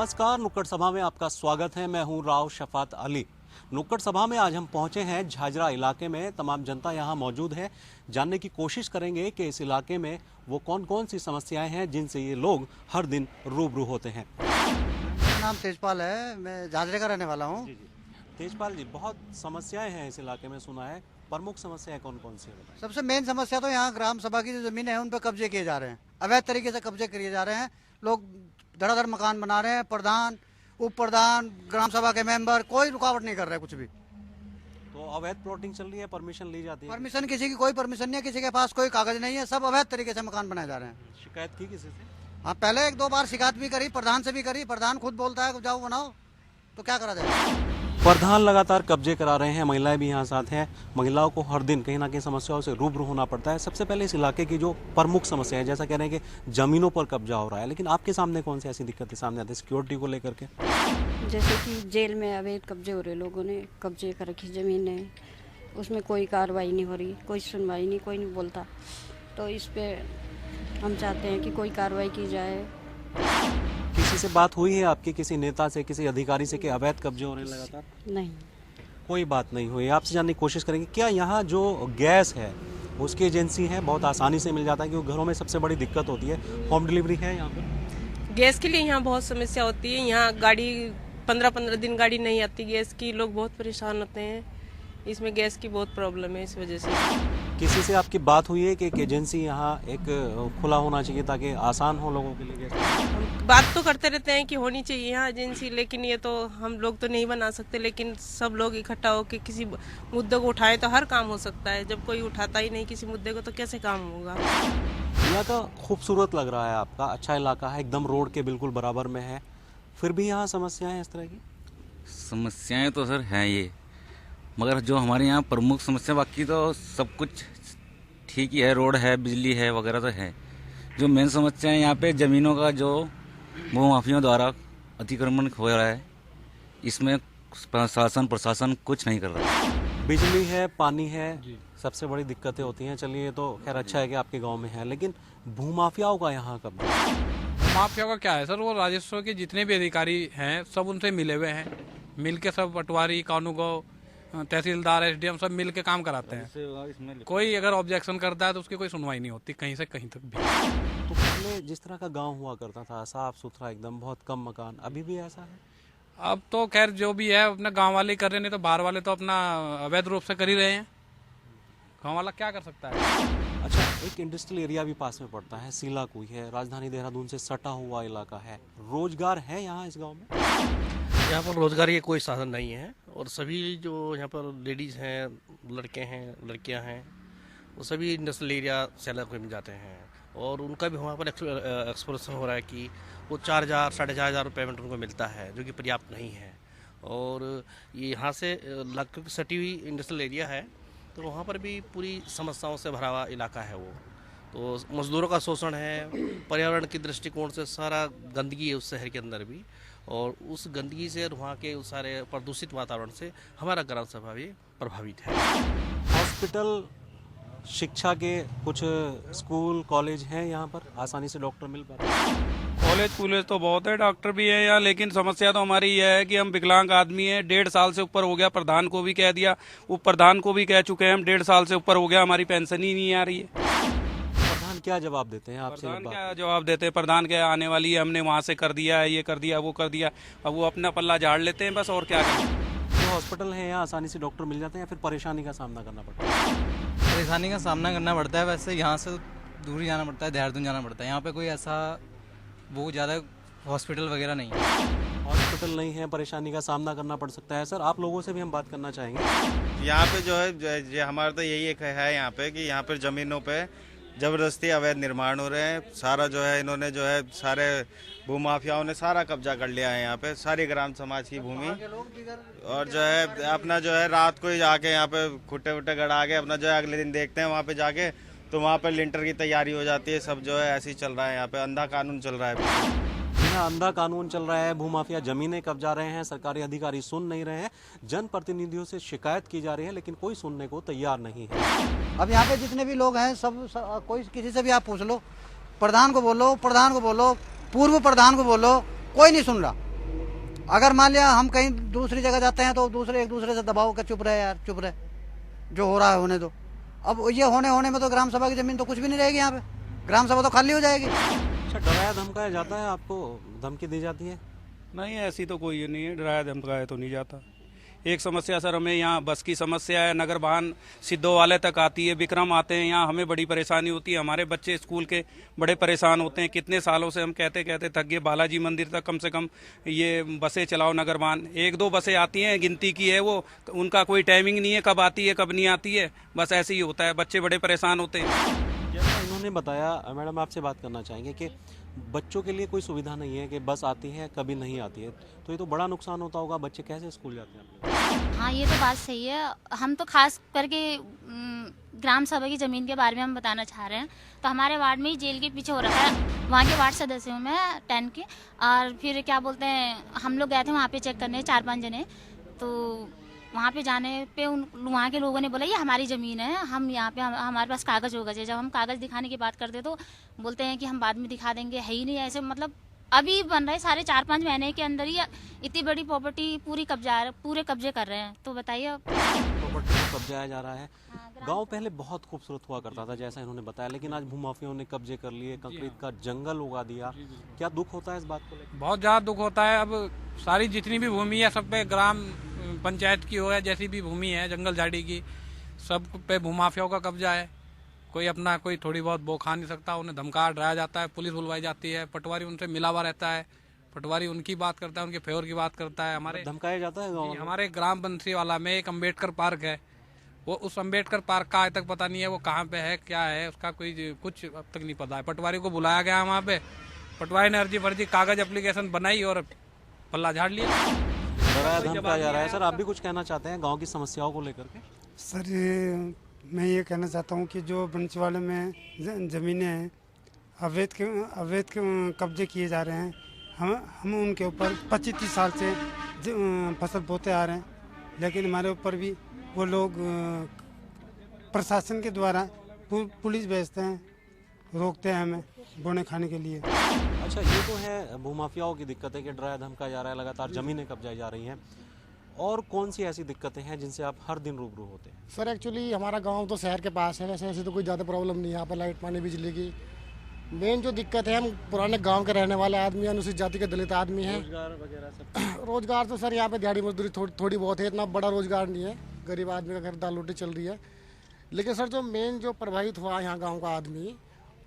नमस्कार, नुक्कड़ सभा में आपका स्वागत है। मैं हूं राव शफात अली। नुक्कड़ सभा में आज हम पहुंचे हैं झाझरा इलाके में। तमाम जनता यहां मौजूद है। जानने की कोशिश करेंगे कि इस इलाके में वो कौन कौन सी समस्याएं हैं जिनसे ये लोग हर दिन रूबरू होते हैं। मेरा नाम तेजपाल है, मैं झाझरे का रहने वाला हूँ। तेजपाल जी, बहुत समस्याएं हैं इस इलाके में, सुना है। प्रमुख समस्याएं कौन कौन सी है? सबसे मेन समस्या तो यहाँ ग्राम सभा की जो जमीन है उन पर कब्जे किए जा रहे हैं, अवैध तरीके से कब्जे किए जा रहे हैं। लोग धड़ाधड़ मकान बना रहे हैं। प्रधान, उप प्रधान, ग्राम सभा के मेंबर कोई रुकावट नहीं कर रहे कुछ भी। तो अवैध प्लॉटिंग चल रही है, परमिशन ली जाती है? परमिशन किसी की कोई परमिशन नहीं है, किसी के पास कोई कागज नहीं है, सब अवैध तरीके से मकान बनाए जा रहे हैं। शिकायत की किसी से? हाँ, पहले एक दो बार शिकायत भी करी, प्रधान से भी करी। प्रधान खुद बोलता है जाओ बनाओ, तो क्या करा जाए। प्रधान लगातार कब्जे करा रहे हैं। महिलाएं भी यहाँ साथ हैं। महिलाओं को हर दिन कहीं ना कहीं समस्याओं से रूबरू होना पड़ता है। सबसे पहले इस इलाके की जो प्रमुख समस्या है, जैसा कह रहे हैं कि जमीनों पर कब्जा हो रहा है, लेकिन आपके सामने कौन सी ऐसी दिक्कतें सामने आती है सिक्योरिटी को लेकर के? जैसे कि जेल में अवैध कब्जे हो रहे, लोगों ने कब्जे कर रखी ज़मीन है, उसमें कोई कार्रवाई नहीं हो रही, कोई सुनवाई नहीं, कोई नहीं बोलता। तो इस पे हम चाहते हैं कि कोई कार्रवाई की जाए। किसी से बात हुई है आपकी, किसी नेता से, किसी अधिकारी से, कि अवैध कब्जे हो रहे हैं लगातार? नहीं, कोई बात नहीं हुई। आपसे जानने की कोशिश करेंगे, क्या यहाँ जो गैस है उसकी एजेंसी है, बहुत आसानी से मिल जाता है? क्योंकि घरों में सबसे बड़ी दिक्कत होती है, होम डिलीवरी है यहाँ पर? गैस के लिए यहाँ बहुत समस्या होती है। यहाँ गाड़ी 15-15 दिन गाड़ी नहीं आती गैस की, लोग बहुत परेशान होते हैं। इसमें गैस की बहुत प्रॉब्लम है, इस वजह से। किसी से आपकी बात हुई है कि एक एजेंसी यहाँ एक खुला होना चाहिए ताकि आसान हो लोगों के लिए गैस? हम बात तो करते रहते हैं कि होनी चाहिए यहाँ एजेंसी, लेकिन ये तो हम लोग तो नहीं बना सकते। लेकिन सब लोग इकट्ठा होकर किसी मुद्दे को उठाए तो हर काम हो सकता है। जब कोई उठाता ही नहीं किसी मुद्दे को, तो कैसे काम होगा? यहाँ का खूबसूरत लग रहा है आपका, अच्छा इलाका है, एकदम रोड के बिल्कुल बराबर में है, फिर भी यहाँ समस्याएं इस तरह की? समस्याएं तो सर हैं ये, मगर जो हमारे यहाँ प्रमुख समस्या, बाकी तो सब कुछ ठीक ही है, रोड है, बिजली है, वगैरह तो है। जो मेन समस्या है यहाँ पे ज़मीनों का जो भूमाफियों द्वारा अतिक्रमण हो रहा है, इसमें शासन प्रशासन कुछ नहीं कर रहा है। बिजली है, पानी है, सबसे बड़ी दिक्कतें होती हैं। चलिए, तो खैर अच्छा है कि आपके गांव में है, लेकिन भूमाफियाओं का यहाँ कब? माफिया का क्या है सर, वो राजस्व के जितने भी अधिकारी हैं सब उनसे मिले हुए हैं। मिल के सब पटवारी, कानूगो, तहसीलदार, एसडीएम सब मिल के काम कराते हैं। कोई अगर ऑब्जेक्शन करता है तो उसकी कोई सुनवाई नहीं होती कहीं से कहीं तक भी। तो पहले जिस तरह का गांव हुआ करता था, साफ सुथरा एकदम, बहुत कम मकान, अभी भी ऐसा है? अब तो खैर जो भी है अपने गांव वाले कर रहे, नहीं तो बाहर वाले तो अपना अवैध रूप से कर ही रहे हैं। गांव वाला क्या कर सकता है? अच्छा, एक इंडस्ट्रियल एरिया भी पास में पड़ता है, सीला कुई है, राजधानी देहरादून से सटा हुआ इलाका है। रोजगार है यहाँ इस गाँव में? यहाँ पर रोजगार के कोई साधन नहीं है, और सभी जो यहाँ पर लेडीज़ हैं, लड़के हैं, लड़कियाँ हैं, वो सभी इंडस्ट्रियल एरिया सेलर में जाते हैं। और उनका भी वहाँ पर एक्सप्रेशन हो रहा है कि वो 4,000 साढ़े 4,000 पेमेंट उनको मिलता है, जो कि पर्याप्त नहीं है। और ये यहाँ से क्योंकि सटी हुई इंडस्ट्रियल एरिया है, तो वहाँ पर भी पूरी समस्याओं से भरा हुआ इलाका है वो। तो मजदूरों का शोषण है, पर्यावरण के दृष्टिकोण से सारा गंदगी है उस शहर के अंदर भी, और उस गंदगी से और वहाँ के उस सारे प्रदूषित वातावरण से हमारा ग्राम सभा भी प्रभावित है। हॉस्पिटल, शिक्षा के कुछ स्कूल, कॉलेज हैं यहाँ पर, आसानी से डॉक्टर मिल पाते हैं? कॉलेज तो बहुत है, डॉक्टर भी है यहाँ, लेकिन समस्या तो हमारी यह है कि हम विकलांग आदमी हैं। 1.5 साल से ऊपर हो गया, प्रधान को भी कह दिया, उप प्रधान को भी कह चुके हैं हम, 1.5 साल से ऊपर हो गया, हमारी पेंशन ही नहीं आ रही है। प्रधान क्या जवाब देते हैं आपसे? प्रधान क्या जवाब देते हैं? प्रधान क्या आने वाली है, हमने वहाँ से कर दिया है, ये कर दिया, वो कर दिया। अब वो अपना पल्ला झाड़ लेते हैं बस, और क्या करें। जो हॉस्पिटल है यहाँ आसानी से डॉक्टर मिल जाते हैं या फिर परेशानी का सामना करना पड़ता है? परेशानी का सामना करना पड़ता है। वैसे यहाँ से दूर जाना पड़ता है, देहरादून जाना पड़ता है। यहाँ पे कोई ऐसा वो ज़्यादा हॉस्पिटल वगैरह नहीं है। हॉस्पिटल नहीं है, परेशानी का सामना करना पड़ सकता है। सर, आप लोगों से भी हम बात करना चाहेंगे। यहाँ पे जो है हमारा तो यही एक है यहाँ पे कि यहाँ पर ज़मीनों पे ज़बरदस्ती अवैध निर्माण हो रहे हैं। सारा जो है इन्होंने जो है सारे भूमाफियाओं ने सारा कब्जा कर लिया है यहाँ पे, सारी ग्राम समाज की भूमि। और जो है अपना जो है रात को ही जाके यहाँ पे खुट्टे वुट्टे गड़ा के अपना जो है अगले दिन देखते हैं वहाँ पे जाके, तो वहाँ पे लिंटर की तैयारी हो जाती है। सब जो है ऐसे ही चल रहा है यहाँ पे, अंधा कानून चल रहा है। यहाँ अंधा कानून चल रहा है, भूमाफिया जमीनें कब्जा रहे हैं, सरकारी अधिकारी सुन नहीं रहे हैं। जनप्रतिनिधियों से शिकायत की जा रही है, लेकिन कोई सुनने को तैयार नहीं है। अब यहाँ पे जितने भी लोग हैं सब कोई किसी से भी आप पूछ लो, प्रधान को बोलो, पूर्व प्रधान को बोलो, कोई नहीं सुन रहा। अगर मान लिया हम कहीं दूसरी जगह जाते हैं तो दूसरे एक दूसरे से दबाव का चुप रहे यार, चुप रहे, जो हो रहा है होने दो। अब ये होने में तो ग्राम सभा की जमीन तो कुछ भी नहीं रहेगी यहाँ पे, ग्राम सभा तो खाली हो जाएगी। अच्छा, डराया धमकाया जाता है, आपको धमकी दी जाती है? नहीं, ऐसी तो कोई नहीं है, डराया धमकाया तो नहीं जाता। एक समस्या सर हमें यहाँ बस की समस्या है, नगर वाहन सिद्धो वाले तक आती है, विक्रम आते हैं यहाँ, हमें बड़ी परेशानी होती है। हमारे बच्चे स्कूल के बड़े परेशान होते हैं। कितने सालों से हम कहते कहते थक गए, बालाजी मंदिर तक कम से कम ये बसें चलाओ नगर वाहन। 1-2 बसें आती हैं, गिनती की है वो, उनका कोई टाइमिंग नहीं है, कब आती है कब नहीं आती है, बस ऐसे ही होता है, बच्चे बड़े परेशान होते हैं। जैसा इन्होंने बताया, मैडम आपसे बात करना चाहेंगे कि बच्चों के लिए कोई सुविधा नहीं है कि बस आती है कभी नहीं आती है, तो ये तो बड़ा नुकसान होता होगा, बच्चे कैसे स्कूल जाते हैं? हाँ, ये तो बात सही है। हम तो खास करके ग्राम सभा की ज़मीन के बारे में हम बताना चाह रहे हैं। तो हमारे वार्ड में ही जेल के पीछे हो रखा है, वहाँ के वार्ड सदस्य हूँ मैं 10 के। और फिर क्या बोलते हैं, हम लोग गए थे वहाँ पे चेक करने 4-5 जने। तो वहाँ पे जाने पे वहाँ के लोगों ने बोला ये हमारी ज़मीन है, हम यहाँ पे हमारे पास कागज़ होगा। जब हम कागज़ दिखाने की बात करते तो बोलते हैं कि हम बाद में दिखा देंगे, है ही नहीं ऐसे। मतलब अभी बन रहा है, सारे 4-5 महीने के अंदर ही इतनी बड़ी प्रॉपर्टी पूरे कब्जे कर रहे हैं। तो बताइए अब प्रॉपर्टी को कब्जाया जा रहा है। गांव पहले बहुत खूबसूरत हुआ करता था जैसा इन्होंने बताया, लेकिन आज भूमाफियाओं ने कब्जे कर लिए, कंक्रीट का जंगल उगा दिया। क्या दुख होता है इस बात को लेकर? बहुत ज़्यादा दुख होता है। अब सारी जितनी भी भूमि है सब पे, ग्राम पंचायत की हो या जैसी भी भूमि है जंगल झाड़ी की, सब पे भूमाफियाओं का कब्जा है। कोई थोड़ी बहुत वो खा नहीं सकता, उन्हें धमका डराया जाता है, पुलिस बुलवाई जाती है, पटवारी उनसे मिला हुआ रहता है, पटवारी उनकी बात करता है, उनके फेवर की बात करता है। हमारे धमकाया जाता है गाँव में? हमारे ग्राम बंसीवाला में एक अम्बेडकर पार्क है, वो उस अम्बेडकर पार्क का आज तक पता नहीं है वो कहाँ पे है, क्या है उसका, कुछ अब तक नहीं पता है। पटवारी को बुलाया गया वहाँ पे, पटवारी ने अर्जी फर्जी कागज एप्लीकेशन बनाई और पल्ला झाड़ लिया। डराया धमकाया जा रहा है। सर, आप भी कुछ कहना चाहते हैं गाँव की समस्याओं को लेकर के? सर, मैं ये कहना चाहता हूँ कि जो बंसीवाले में ज़मीनें हैं अवैध कब्जे किए जा रहे हैं, हम उनके ऊपर 25-30 साल से फसल बोते आ रहे हैं, लेकिन हमारे ऊपर भी वो लोग प्रशासन के द्वारा पुलिस भेजते हैं, रोकते हैं हमें बोने खाने के लिए। अच्छा, ये तो है भूमाफियाओं की दिक्कत है कि डराया धमकाया जा रहा है, लगातार ज़मीनें कब्जाई जा रही हैं। और कौन सी ऐसी दिक्कतें हैं जिनसे आप हर दिन रूबरू होते हैं? सर, एक्चुअली हमारा गांव तो शहर के पास है, वैसे ऐसे तो कोई ज़्यादा प्रॉब्लम नहीं है यहाँ पर, लाइट पानी बिजली की। मेन जो दिक्कत है, हम पुराने गांव के रहने वाले आदमी, अनुसूचित जाति के दलित आदमी हैं। रोजगार वगैरह सब? रोजगार तो सर यहाँ पे दिहाड़ी मजदूरी थोड़ी बहुत है, इतना बड़ा रोजगार नहीं है, गरीब आदमी का घर दाल रोटी चल रही है। लेकिन सर, जो मेन जो प्रभावित हुआ यहाँ गाँव का आदमी,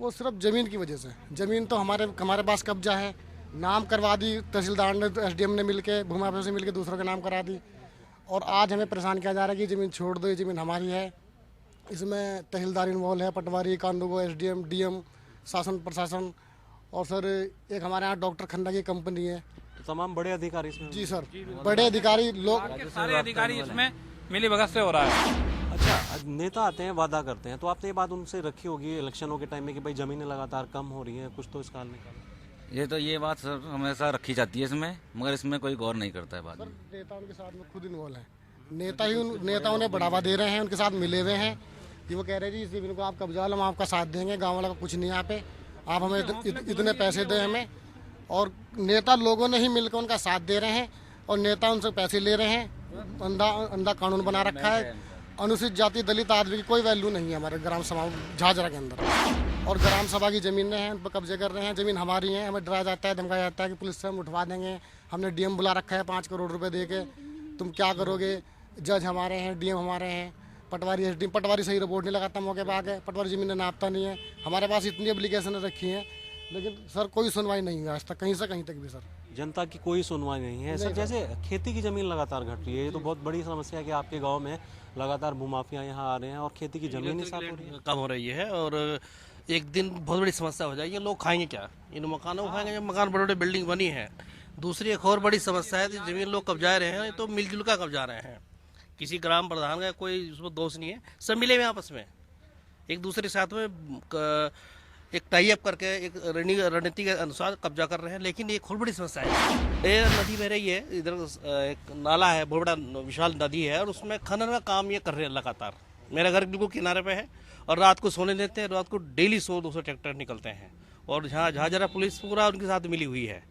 वो सिर्फ ज़मीन की वजह से। ज़मीन तो हमारे पास कब्जा है, नाम करवा दी तहसीलदार ने, SDM ने मिलके, भूमाफिया से मिलके दूसरों के नाम करा दी। और आज हमें परेशान किया जा रहा है कि ज़मीन छोड़ दो, ये ज़मीन हमारी है। इसमें तहसीलदार इन्वॉल्व है, पटवारी, कानूगो, SDM, DM, शासन प्रशासन, और सर एक हमारे यहाँ डॉक्टर खन्ना की कंपनी है। तो तमाम बड़े अधिकारी इसमें? जी सर, बड़े अधिकारी लोग, सारे अधिकारी इसमें मिली भगत से हो रहा है। अच्छा, नेता आते हैं, वादा करते हैं, तो आपने ये बात उनसे रखी होगी इलेक्शनों के टाइम में कि भाई ज़मीनें लगातार कम हो रही हैं, कुछ तो इसका हल निकालो? ये बात सर हमेशा रखी जाती है इसमें, मगर इसमें कोई गौर नहीं करता है बाद में। नेता उनके साथ में खुद इन्वॉल्व है, नेता उन्हें बढ़ावा दे रहे हैं, उनके साथ मिले हुए हैं। ये वो कह रहे हैं जी इस ज़मीन को आप कब्जा लो, हम आपका साथ देंगे, गाँव वाला का कुछ नहीं, यहाँ पे आप हमें इतने पैसे दें हमें। और नेता लोगों ने ही मिलकर उनका साथ दे रहे हैं, और नेता उनसे पैसे ले रहे हैं। अंधा कानून बना रखा है, अनुसूचित जाति दलित आदमी की कोई वैल्यू नहीं है हमारे ग्राम सभा झाझरा के अंदर। और ग्राम सभा की ज़मीनें हैं, उन पर कब्जे कर रहे हैं, ज़मीन हमारी है, हमें डराया जाता है, धमकाया जाता है कि पुलिस से हम उठवा देंगे। हमने DM बुला रखा है 5 करोड़ रुपए दे के, तुम क्या करोगे। जज हमारे हैं, DM हमारे हैं, पटवारी SDM, पटवारी सही रिपोर्ट नहीं लगाता, मौके पर आ गए, पटवारी ज़मीनें नापता नहीं है। हमारे पास इतनी एप्लीकेशन रखी हैं, लेकिन सर कोई सुनवाई नहीं हुई आज तक, कहीं से कहीं तक भी। सर, जनता की कोई सुनवाई नहीं है। सर, जैसे खेती की ज़मीन लगातार घट रही है, ये तो बहुत बड़ी समस्या है कि आपके गाँव में लगातार भूमाफिया यहाँ आ रहे हैं और खेती की ज़मीन ही साफ हो रही है, कम हो रही है। और एक दिन बहुत बड़ी समस्या हो जाएगी, लोग खाएंगे क्या, इन मकानों को खाएंगे जब मकान बड़े बड़े बिल्डिंग बनी है। दूसरी एक और बड़ी समस्या है, ज़मीन लोग कब्जा रहे हैं, तो मिलजुल कर कब्जा रहे हैं, किसी ग्राम प्रधान का कोई उसमें दोष नहीं है, सब मिले हुए आपस में, एक दूसरे के साथ में एक टाई अप करके एक रणनीति के अनुसार कब्जा कर रहे हैं। लेकिन एक और बड़ी समस्या है, ये नदी बह रही है, इधर एक नाला है, बहुत बड़ा विशाल नदी है, और उसमें खनन का काम ये कर रहे हैं लगातार। मेरा घर बिल्कुल किनारे पे है, और रात को सोने देते हैं, रात को डेली 100-200 ट्रैक्टर निकलते हैं, और जहाँ झाझरा पुलिस पूरा उनके साथ मिली हुई है।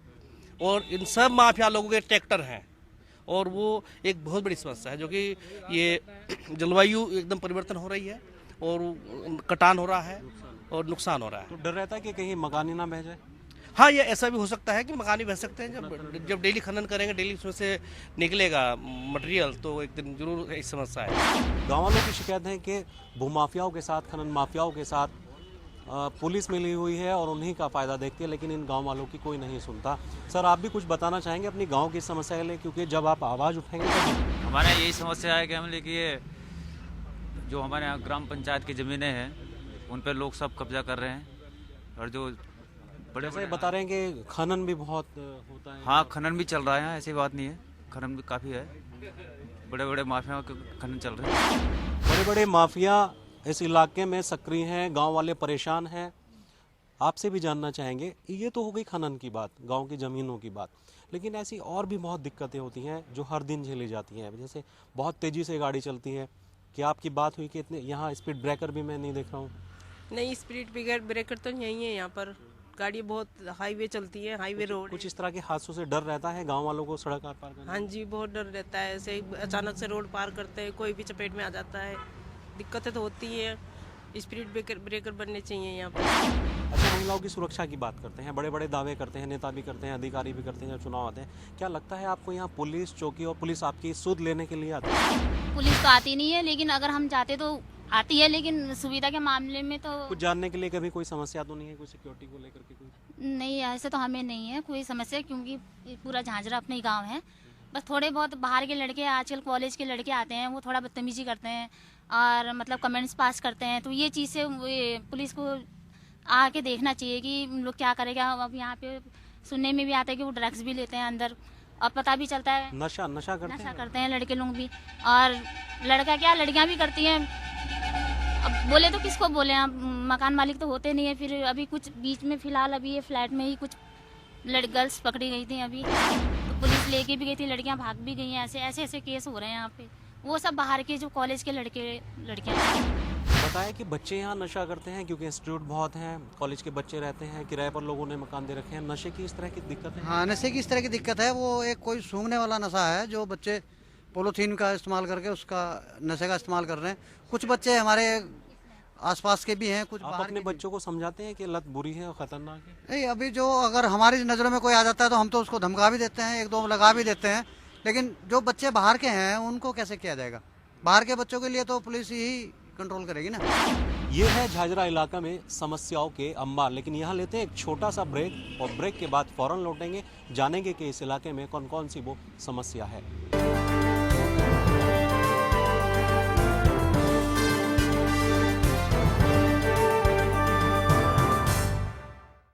और इन सब माफिया लोगों के ट्रैक्टर हैं, और वो एक बहुत बड़ी समस्या है, जो कि ये जलवायु एकदम परिवर्तन हो रही है और कटान हो रहा है और नुकसान हो रहा है। तो डर रहता है कि कहीं मकान ही ना बह जाए। हाँ, ये ऐसा भी हो सकता है कि मकान ही बह सकते हैं। जब डेली खनन करेंगे, डेली उसमें से निकलेगा मटेरियल, तो एक दिन जरूर एक समस्या है। गाँव वालों की शिकायत है कि भूमाफियाओं के साथ, खनन माफियाओं के साथ पुलिस मिली हुई है और उन्हीं का फ़ायदा देखती है, लेकिन इन गांव वालों की कोई नहीं सुनता। सर, आप भी कुछ बताना चाहेंगे अपनी गांव की समस्या के लिए, क्योंकि जब आप आवाज़ उठाएंगे तो हमारे यहाँ यही समस्या है कि हम देखिए जो हमारे यहाँ ग्राम पंचायत की ज़मीनें हैं उन पर लोग सब कब्जा कर रहे हैं, और जो बड़े जैसे बता रहे हैं कि खनन भी बहुत होता है। हाँ, खनन भी चल रहा है, ऐसी बात नहीं है, खनन भी काफ़ी है, बड़े बड़े माफियाओं के खनन चल रहे हैं। बड़े बड़े माफिया इस इलाके में सक्रिय हैं, गांव वाले परेशान हैं। आपसे भी जानना चाहेंगे, ये तो हो गई खनन की बात, गांव की ज़मीनों की बात, लेकिन ऐसी और भी बहुत दिक्कतें होती हैं जो हर दिन झेली जाती हैं। जैसे बहुत तेज़ी से गाड़ी चलती है, क्या आपकी बात हुई कि इतने यहाँ स्पीड ब्रेकर भी मैं नहीं देख रहा हूँ? नहीं, स्पीड ब्रेकर तो यही है, यहाँ पर गाड़ी बहुत हाईवे चलती है, हाईवे रोड। कुछ इस तरह के हादसों से डर रहता है गांव वालों को सड़क पार करने? हाँ जी, बहुत डर रहता है। ऐसे अचानक से रोड पार करते हैं, कोई भी चपेट में आ जाता है, दिक्कतें तो होती हैं। स्पीड ब्रेकर बनने चाहिए यहाँ पर। अच्छा, महिलाओं की सुरक्षा की बात करते हैं, बड़े बड़े दावे करते हैं, नेता भी करते हैं, अधिकारी भी करते हैं जब चुनाव आते हैं। क्या लगता है आपको यहाँ पुलिस चौकी और पुलिस आपकी सुध लेने के लिए आती है? पुलिस तो आती नहीं है, लेकिन अगर हम चाहते तो आती है, लेकिन सुविधा के मामले में तो कुछ जानने के लिए कभी कोई समस्या तो नहीं है, कोई सिक्योरिटी को लेकर के? कोई नहीं, ऐसे तो हमें नहीं है कोई समस्या, क्योंकि पूरा झांझरा अपने ही गाँव है। बस थोड़े बहुत बाहर के लड़के, आजकल कॉलेज के लड़के आते हैं, वो थोड़ा बदतमीजी करते हैं और मतलब कमेंट्स पास करते हैं, तो ये चीज़ से पुलिस को आके देखना चाहिए कि लोग क्या करेगा। अब यहाँ पे सुनने में भी आता है कि वो ड्रग्स भी लेते हैं अंदर, और पता भी चलता है नशा करते हैं लड़के लोग भी, और लड़का क्या लड़कियाँ भी करती हैं। अब बोले तो किसको बोले, आप मकान मालिक तो होते नहीं है। फिर अभी कुछ बीच में फिलहाल अभी ये फ्लैट में ही कुछ गर्ल्स पकड़ी गई थी, अभी तो पुलिस लेके भी गई थी, लड़कियां भाग भी गई हैं। ऐसे केस हो रहे हैं यहाँ पे, वो सब बाहर के जो कॉलेज के लड़कियां। बताया कि बच्चे यहाँ नशा करते हैं क्योंकि इंस्टीट्यूट बहुत हैं, कॉलेज के बच्चे रहते हैं, किराए पर लोगों ने मकान दे रखे हैं। नशे की इस तरह की दिक्कत है? हाँ, नशे की इस तरह की दिक्कत है। वो एक कोई सूंघने वाला नशा है जो बच्चे पॉलीथीन का इस्तेमाल करके उसका नशे का इस्तेमाल कर रहे हैं। कुछ बच्चे हमारे आसपास के भी हैं, कुछ आप अपने बच्चों को समझाते हैं कि लत बुरी है और खतरनाक है? नहीं, अभी जो अगर हमारी नज़रों में कोई आ जाता है तो हम तो उसको धमका भी देते हैं, एक दो लगा भी देते हैं, लेकिन जो बच्चे बाहर के हैं उनको कैसे किया जाएगा? बाहर के बच्चों के लिए तो पुलिस ही कंट्रोल करेगी ना। ये है झाझरा इलाका में समस्याओं के अंबार, लेकिन यहाँ लेते हैं एक छोटा सा ब्रेक, और ब्रेक के बाद फौरन लौटेंगे, जानेंगे कि इस इलाके में कौन कौन सी वो समस्या है।